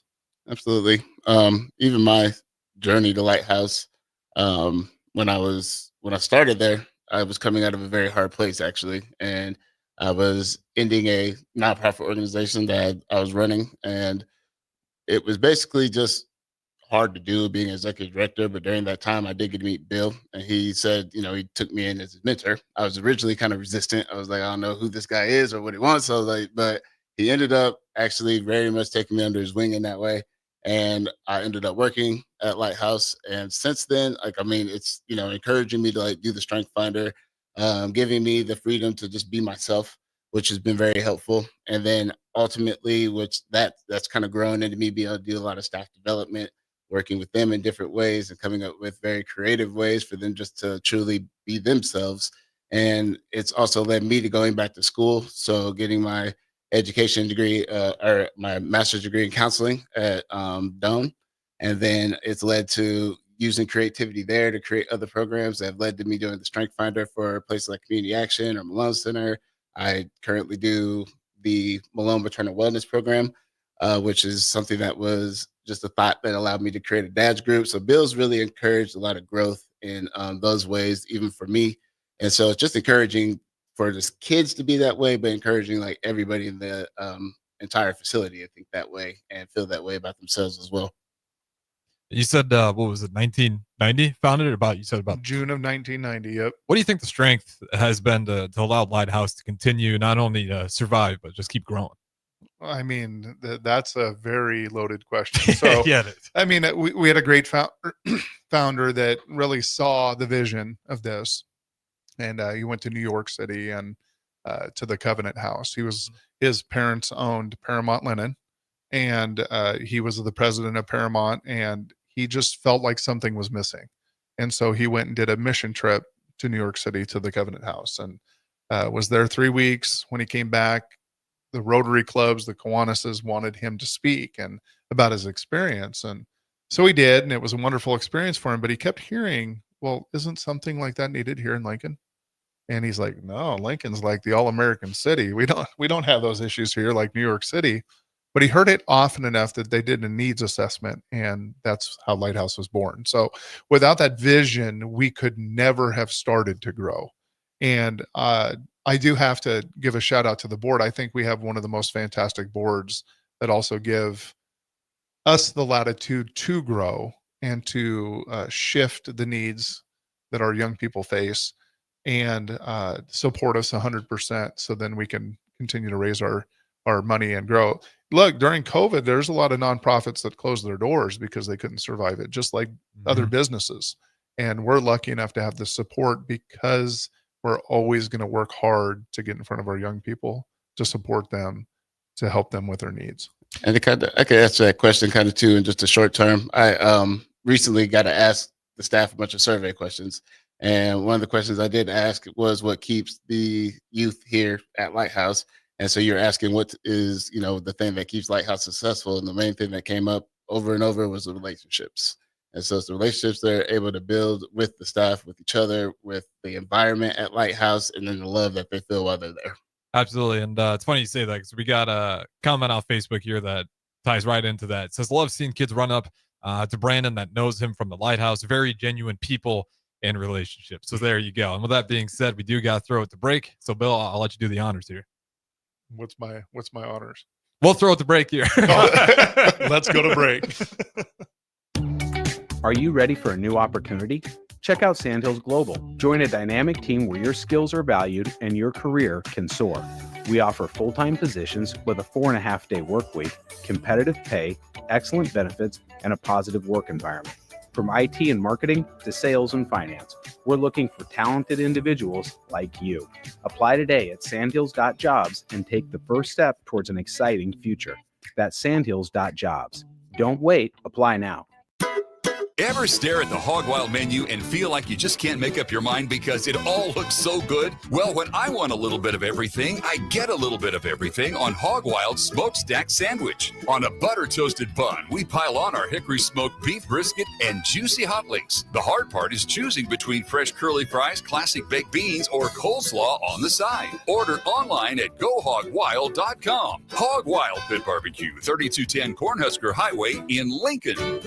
Absolutely. Even my journey to Lighthouse, when I started there, I was coming out of a very hard place, actually. And I was ending a nonprofit organization that I was running, and it was basically just hard to do being executive director. But during that time, I did get to meet Bill, and he said, he took me in as his mentor. I was originally kind of resistant. I was like, I don't know who this guy is or what he wants. So I was like, but he ended up actually very much taking me under his wing in that way. And I ended up working at Lighthouse. And since then, it's, encouraging me to do the Strength Finder, giving me the freedom to just be myself, which has been very helpful. And then ultimately, that's kind of grown into me being able to do a lot of staff development, working with them in different ways and coming up with very creative ways for them just to truly be themselves. And it's also led me to going back to school. So getting my education degree or my master's degree in counseling at Doane. And then it's led to using creativity there to create other programs that have led to me doing the Strength Finder for places like Community Action or Malone Center. I currently do the Malone Maternal Wellness Program, which is something that was just a thought that allowed me to create a dad's group. So Bill's really encouraged a lot of growth in those ways, even for me. And so it's just encouraging for just kids to be that way, but encouraging everybody in the entire facility to think that way and feel that way about themselves as well. You said, what was it, 1990 founded? You said about June of 1990. Yep. What do you think the strength has been to allow Lighthouse to continue not only to survive, but just keep growing? I mean, that's a very loaded question. So, Yeah, it is. I mean, we had a great founder that really saw the vision of this. And he went to New York City and to the Covenant House. His parents owned Paramount Linen, and he was the president of Paramount, and he just felt like something was missing. And so he went and did a mission trip to New York City to the Covenant House and was there 3 weeks. When he came back, the Rotary clubs, the Kiwanis wanted him to speak and about his experience. And so he did, and it was a wonderful experience for him, but he kept hearing, well, isn't something like that needed here in Lincoln? And he's like, no, Lincoln's like the all-American city. We don't have those issues here like New York City. But he heard it often enough that they did a needs assessment, and that's how Lighthouse was born. So without that vision, we could never have started to grow. And I do have to give a shout out to the board. I think we have one of the most fantastic boards that also give us the latitude to grow and to shift the needs that our young people face and support us 100%. So then we can continue to raise our money and grow. Look, during COVID, there's a lot of nonprofits that closed their doors because they couldn't survive it, just like other businesses. And we're lucky enough to have the support because we're always going to work hard to get in front of our young people to support them, to help them with their needs. And I could answer that question kind of too in just a short term. I recently got to ask the staff a bunch of survey questions. And one of the questions I did ask was what keeps the youth here at Lighthouse. And so you're asking what is, the thing that keeps Lighthouse successful. And the main thing that came up over and over was the relationships. And so it's the relationships they're able to build with the staff, with each other, with the environment at Lighthouse, and then the love that they feel while they're there. Absolutely. And it's funny you say that because we got a comment on Facebook here that ties right into that. It says, love seeing kids run up to Brandon that knows him from the Lighthouse. Very genuine people and relationships. So there you go. And with that being said, we do got to throw it to break. So Bill, I'll let you do the honors here. What's my honors? We'll throw it to break here. Let's go to break. Are you ready for a new opportunity? Check out Sandhills Global. Join a dynamic team where your skills are valued and your career can soar. We offer full-time positions with a 4.5-day work week, competitive pay, excellent benefits, and a positive work environment. From IT and marketing to sales and finance, we're looking for talented individuals like you. Apply today at sandhills.jobs and take the first step towards an exciting future. That's sandhills.jobs. Don't wait, apply now. Ever stare at the Hog Wild menu and feel like you just can't make up your mind because it all looks so good? Well, when I want a little bit of everything, I get a little bit of everything on Hog Wild Smokestack Sandwich. On a butter toasted bun, we pile on our hickory smoked beef brisket and juicy hot links. The hard part is choosing between fresh curly fries, classic baked beans, or coleslaw on the side. Order online at gohogwild.com. Hog Wild Pit Barbecue, 3210 Cornhusker Highway in Lincoln.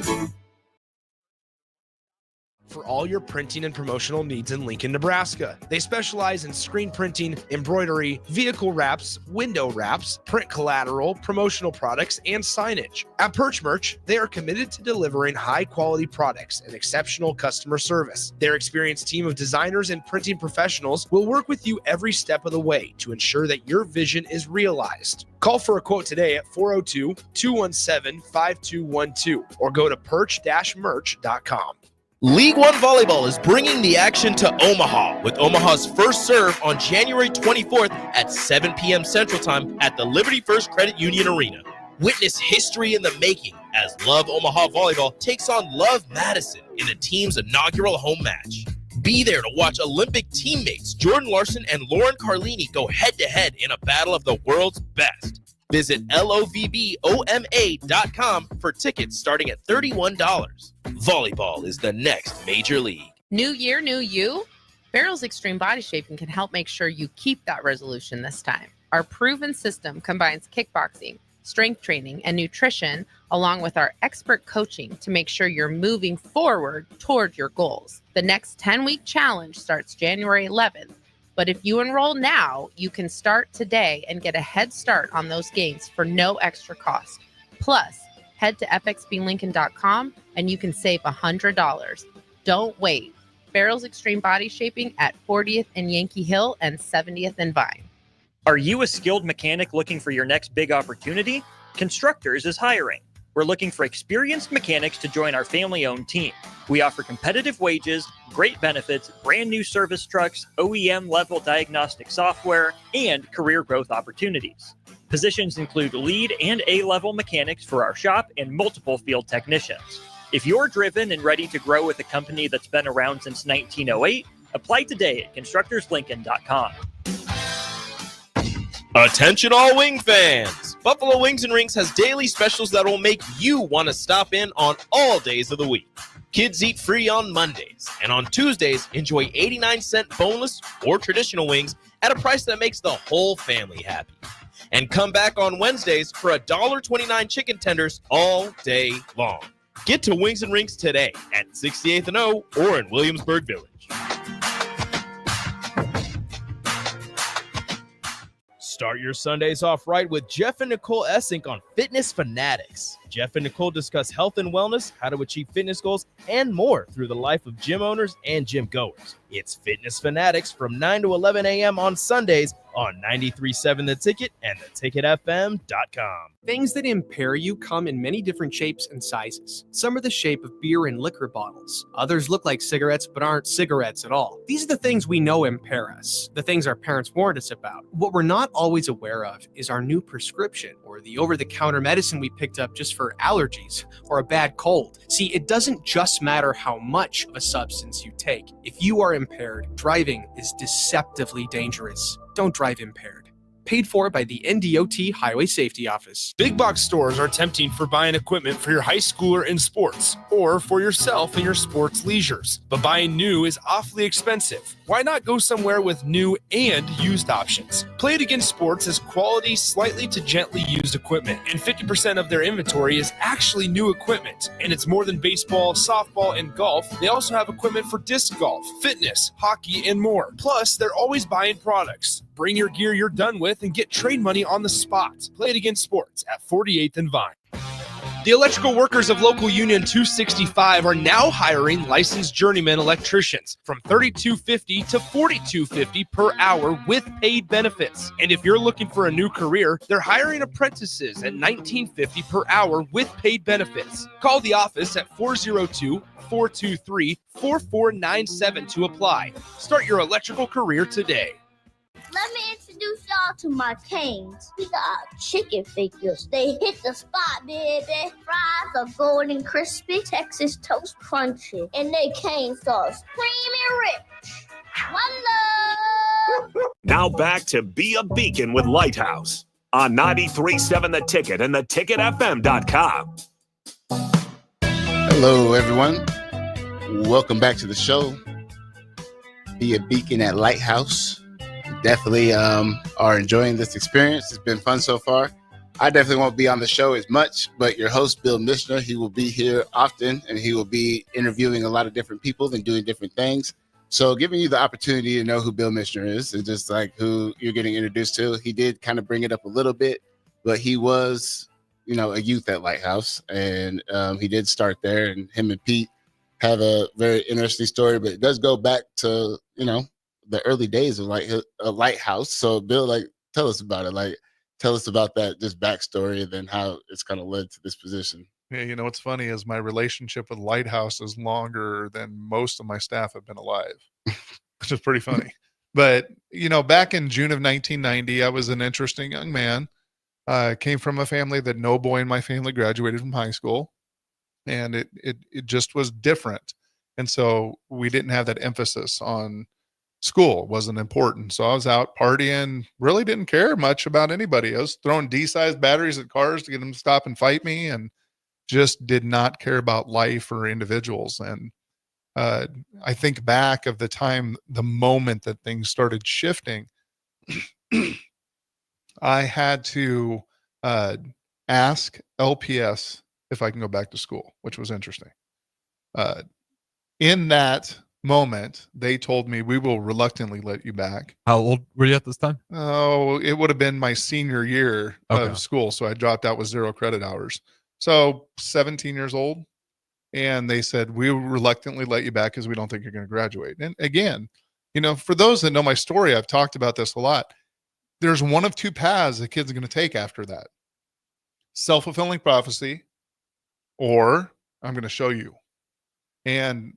For all your printing and promotional needs in Lincoln, Nebraska. They specialize in screen printing, embroidery, vehicle wraps, window wraps, print collateral, promotional products, and signage. At Perch Merch, they are committed to delivering high-quality products and exceptional customer service. Their experienced team of designers and printing professionals will work with you every step of the way to ensure that your vision is realized. Call for a quote today at 402-217-5212 or go to perch-merch.com. League One Volleyball is bringing the action to Omaha with Omaha's first serve on January 24th at 7 p.m. Central Time at the Liberty First Credit Union Arena. Witness history in the making as Love Omaha Volleyball takes on Love Madison in the team's inaugural home match. Be there to watch Olympic teammates Jordan Larson and Lauren Carlini go head-to-head in a battle of the world's best. Visit lovboma.com for tickets starting at $31. Volleyball is the next major league. New year, new you? Farrell's Extreme Body Shaping can help make sure you keep that resolution this time. Our proven system combines kickboxing, strength training, and nutrition, along with our expert coaching to make sure you're moving forward toward your goals. The next 10-week challenge starts January 11th. But if you enroll now, you can start today and get a head start on those gains for no extra cost. Plus, head to fxblincoln.com and you can save $100. Don't wait. Farrell's Extreme Body Shaping at 40th and Yankee Hill and 70th and Vine. Are you a skilled mechanic looking for your next big opportunity? Constructors is hiring. We're looking for experienced mechanics to join our family-owned team. We offer competitive wages, great benefits, brand new service trucks, OEM-level diagnostic software, and career growth opportunities. Positions include lead and A-level mechanics for our shop and multiple field technicians. If you're driven and ready to grow with a company that's been around since 1908, apply today at constructorslincoln.com. Attention all wing fans! Buffalo Wings and Rings has daily specials that will make you want to stop in on all days of the week. Kids eat free on Mondays, and on Tuesdays, enjoy 89-cent boneless or traditional wings at a price that makes the whole family happy. And come back on Wednesdays for $1.29 chicken tenders all day long. Get to Wings and Rings today at 68th and O or in Williamsburg Village. Start your Sundays off right with Jeff and Nicole Essink on Fitness Fanatics. Jeff and Nicole discuss health and wellness, how to achieve fitness goals, and more through the life of gym owners and gym goers. It's Fitness Fanatics from 9 to 11 a.m. on Sundays on 93.7 The Ticket and theticketfm.com. Things that impair you come in many different shapes and sizes. Some are the shape of beer and liquor bottles. Others look like cigarettes but aren't cigarettes at all. These are the things we know impair us, the things our parents warned us about. What we're not always aware of is our new prescription or the over-the-counter medicine we picked up just for allergies or a bad cold. See, it doesn't just matter how much of a substance you take. If you are impaired, driving is deceptively dangerous. Don't drive impaired. Paid for by the NDOT Highway Safety Office. Big box stores are tempting for buying equipment for your high schooler in sports or for yourself in your sports leisures. But buying new is awfully expensive. Why not go somewhere with new and used options? Play It Again Sports has quality, slightly to gently used equipment, and 50% of their inventory is actually new equipment. And it's more than baseball, softball, and golf. They also have equipment for disc golf, fitness, hockey, and more. Plus, they're always buying products. Bring your gear you're done with and get trade money on the spot. Play It Again Sports at 48th and Vine. The electrical workers of Local Union 265 are now hiring licensed journeyman electricians from $32.50 to $42.50 per hour with paid benefits. And if you're looking for a new career, they're hiring apprentices at $19.50 per hour with paid benefits. Call the office at 402-423-4497 to apply. Start your electrical career today. Let me introduce y'all to my canes. We got chicken fingers. They hit the spot, baby. Fries are golden crispy, Texas toast crunchy, and they cane sauce creamy rich. One love. Now back to Be a Beacon with Lighthouse on 93.7 The Ticket and theticketfm.com. Hello, everyone. Welcome back to the show. Be a Beacon at Lighthouse. Definitely are enjoying this experience. It's been fun so far. I definitely won't be on the show as much, but your host, Bill Michener, he will be here often, and he will be interviewing a lot of different people and doing different things. So giving you the opportunity to know who Bill Michener is and just like who you're getting introduced to. He did kind of bring it up a little bit, but he was, a youth at Lighthouse, and he did start there, and him and Pete have a very interesting story, but it does go back to, the early days of like a Lighthouse. So Bill, tell us about it. Tell us about that, just backstory, and then how it's kind of led to this position. Yeah, what's funny is my relationship with Lighthouse is longer than most of my staff have been alive, which is pretty funny. But, back in June of 1990, I was an interesting young man. I came from a family that no boy in my family graduated from high school, and it just was different. And so we didn't have that emphasis on school. It wasn't important. So I was out partying, really didn't care much about anybody. I was throwing D-sized batteries at cars to get them to stop and fight me, and just did not care about life or individuals. And I think back of the moment that things started shifting, I had to ask LPS if I can go back to school, which was interesting. In that moment, they told me, we will reluctantly let you back. How old were you at this time? Oh, it would have been my senior year of school. So I dropped out with 0 credit hours. So 17 years old. And they said, we will reluctantly let you back because we don't think you're going to graduate. And again, for those that know my story, I've talked about this a lot. There's one of two paths a kid's going to take after that. Self-fulfilling prophecy, or I'm going to show you. And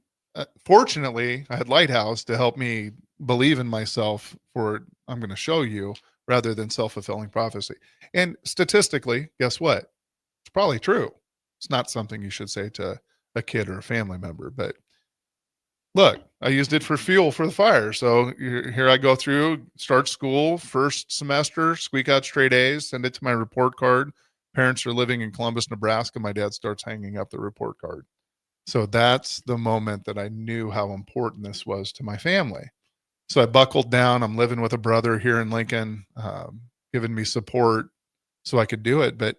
fortunately, I had Lighthouse to help me believe in myself for I'm going to show you rather than self-fulfilling prophecy. And statistically, guess what? It's probably true. It's not something you should say to a kid or a family member, but look, I used it for fuel for the fire. So here I go through, start school, first semester, squeak out straight A's, send it to my report card. Parents are living in Columbus, Nebraska. My dad starts hanging up the report card. So that's the moment that I knew how important this was to my family. So I buckled down. I'm living with a brother here in Lincoln, giving me support so I could do it. But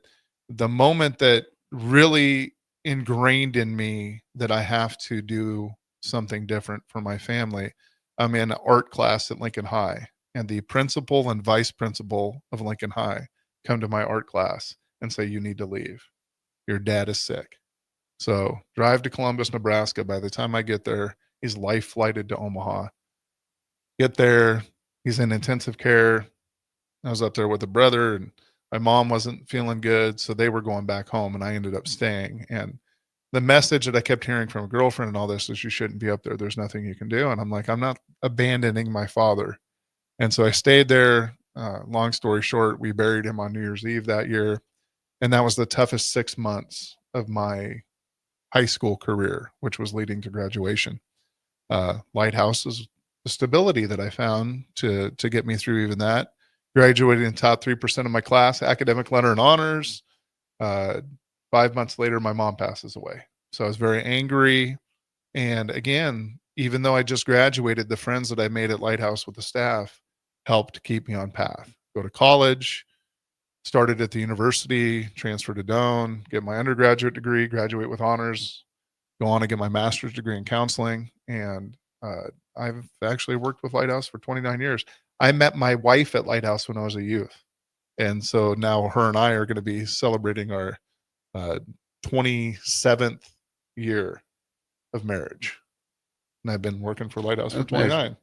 the moment that really ingrained in me that I have to do something different for my family, I'm in art class at Lincoln High, and the principal and vice principal of Lincoln High come to my art class and say, you need to leave. Your dad is sick. So drive to Columbus, Nebraska. By the time I get there, he's life flighted to Omaha. Get there, he's in intensive care. I was up there with a brother, and my mom wasn't feeling good, so they were going back home, and I ended up staying. And the message that I kept hearing from a girlfriend and all this is, you shouldn't be up there. There's nothing you can do. And I'm like, I'm not abandoning my father. And so I stayed there. Long story short, we buried him on New Year's Eve that year. And that was the toughest 6 months of my high school career, which was leading to graduation. Lighthouse is the stability that I found to get me through even that. Graduated in top 3% of my class, academic letter and honors. 5 months later, my mom passes away. So I was very angry. And again, even though I just graduated, the friends that I made at Lighthouse with the staff helped keep me on path. Go to college, started at the university, transferred to Doane, get my undergraduate degree, graduate with honors, go on to get my master's degree in counseling. And I've actually worked with Lighthouse for 29 years. I met my wife at Lighthouse when I was a youth. And so now her and I are going to be celebrating our 27th year of marriage. And I've been working for Lighthouse for That's 29. nice.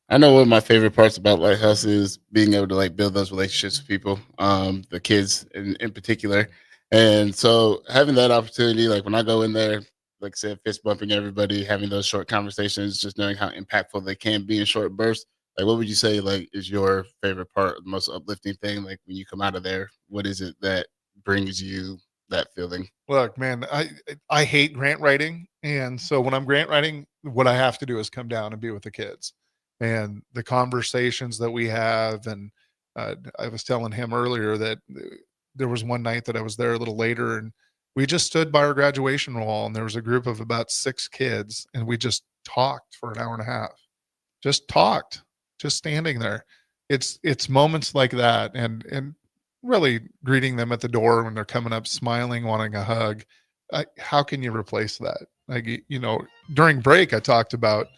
I know one of my favorite parts about Lighthouse is being able to like build those relationships with people, the kids in particular. And so having that opportunity, like when I go in there, like I said, fist bumping everybody, having those short conversations, just knowing how impactful they can be in short bursts. Like, what would you say, like, is your favorite part, the most uplifting thing? Like when you come out of there, what is it that brings you that feeling? Look, man, I hate grant writing. And so when I'm grant writing, what I have to do is come down and be with the kids and the conversations that we have. And I was telling him earlier that there was one night that I was there a little later and we just stood by our graduation wall and there was a group of about 6 kids and we just talked for an hour and a half. Just talked, just standing there. It's moments like that and really greeting them at the door when they're coming up, smiling, wanting a hug. How can you replace that? Like, during break, I talked about,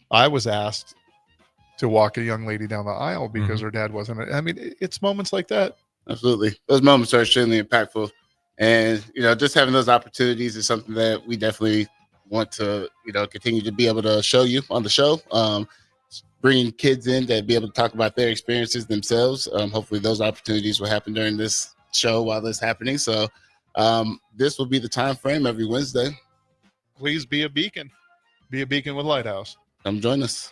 I was asked to walk a young lady down the aisle because her dad wasn't. I mean, it's moments like that. Absolutely. Those moments are extremely impactful. And, just having those opportunities is something that we definitely want to, continue to be able to show you on the show. Bringing kids in to be able to talk about their experiences themselves. Hopefully those opportunities will happen during this show while this is happening. So this will be the time frame every Wednesday. Please be a beacon. Be a beacon with Lighthouse. Come join us.